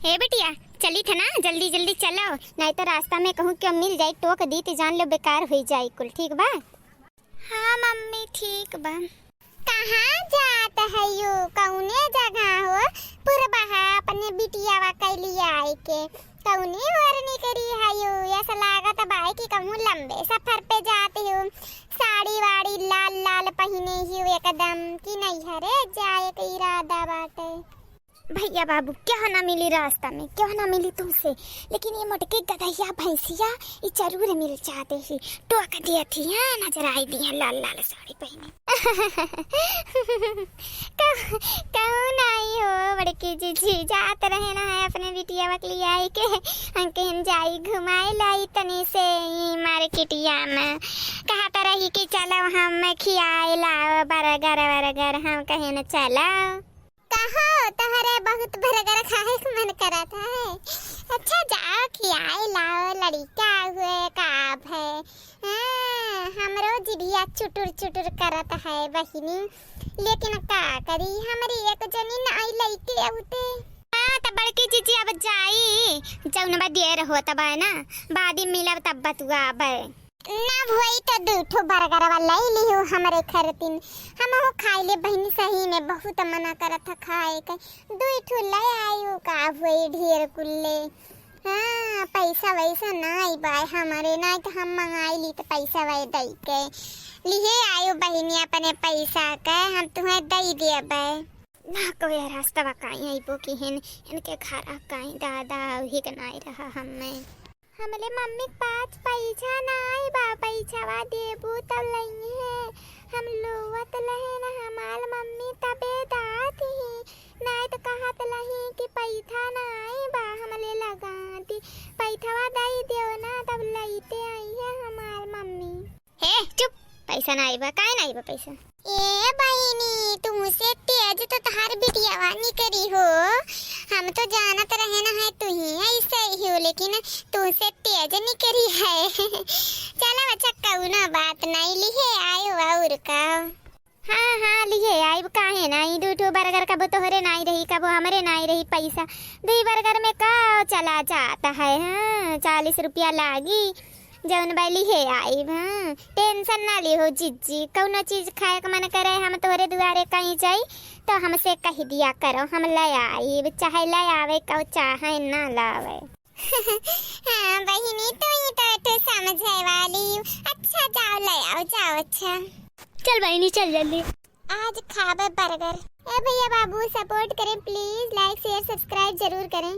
हे बेटिया चली था ना, जल्दी जल्दी चलो, नहीं तो रास्ता में कहूँ क्यों मिल जाए टोक दी तो जान लो बेकार हो जाए कुल। ठीक बा? हाँ मम्मी ठीक बा। कहाँ जात है यो, कौने जगह हो? पुरबहा अपने बिटिया वा कैली आए के कौने वरनी करी है यो? ऐसा लागत बाई कि कहूँ लंबे सफर पे जाते हो, साड़ी वाड़ी लाल लाल पहने ही एकदम कि नहीं हरे जाए के इरादा बाटे। भैया बाबू क्या ना मिली रास्ता में, क्या ना मिली तुमसे, लेकिन ये मोटके गधैया भैंसिया ये जरूर मिल जाते ही टोक दिया थी। हाँ नजर आई दी है लाल लाल साड़ी पहने। कौन आई हो बड़की जीजी, जात रहे ना है अपने बिटिया वकली आई के हम कहीं जाई घुमाए लाई तनी से मार्केटिया में, कहा तो रही कि चलो हम खियाए लाओ बर्गर वर्गर, हम कहीं न चलो। कहाँ तहरे बहुत बर्गर खाए का मन करा था है। अच्छा जाओ खियाए लाओ, लड़का हुए काब है। हमरो जिभिया चुटुर चुटुर करत है बहिनी, लेकिन का करी हमारी एक जनी न आई लईके औते। हाँ तब बड़की जीजी अब जाई जौन बा देर हो तब है ना, बादी मिलब तब बतुआ आबे ना भई तो दूठो बर्गर वाला ही लियो हमरे खरतिन, हम हो खाई ले बहनी, सही में बहुत मना करत था खाए के, दूठो ले आयो का भई ढेर कुल्ले। हाँ पैसा वैसा ना आई बाय हमारे, ना तो हम मंगाई ली तो पैसा वै दई के लिए आयो बहनी अपने पैसा के, हम तुम्हें दई देबे ना। कोई रास्ता बकाई आई बो की हिन इनके घर काई दादा ही के नाई रहा हमें। हमले मम्मी पास पैसा ना आई बा, पैसा वा देबू तब लई है, हम लोवत लहे ना हमाल मम्मी तबे दात ही, नहीं तो कहत लही कि पैसा ना आई बा, हमले लगा दी पैसा वा दई दियो ना तब लईते आई है हमार मम्मी। हे चुप, पैसा ना आई बा, काहे ना आई बा पैसा? ए बहिनी तुमसे तेज तो तहार बिटिया वानी करी हो, हम तो जानत रहे ना है तू ही ऐसे ही हो, लेकिन तुमसे तेज नहीं करी है। चलो अच्छा कौनो बात नहीं, लिए आयो और का। हाँ हाँ लिए आई, काहे नहीं, दूठो बर्गर कबो तोहरे नहीं रही कबो हमरे नहीं रही, पैसा दो बर्गर में का चला जाता है। हाँ 40 रुपया लागी जौन बैली है आई। हाँ टेंशन ना ली हो जीजी, कौनो चीज खाए का मन करे हम तोहरे दुआरे कहीं जाई तो हमसे कह दिया करो, हम ले आई, चाहे ले आवे कहो चाहे ना लावे। हाँ बहिनी तो समझे वाली, अच्छा जाओ ले आओ जाओ। अच्छा चल बहिनी चल जल्दी, आज खावे बर्गर। ए भैया बाबू सपोर्ट करें प्लीज, लाइक शेयर सब्सक्राइब जरूर करें।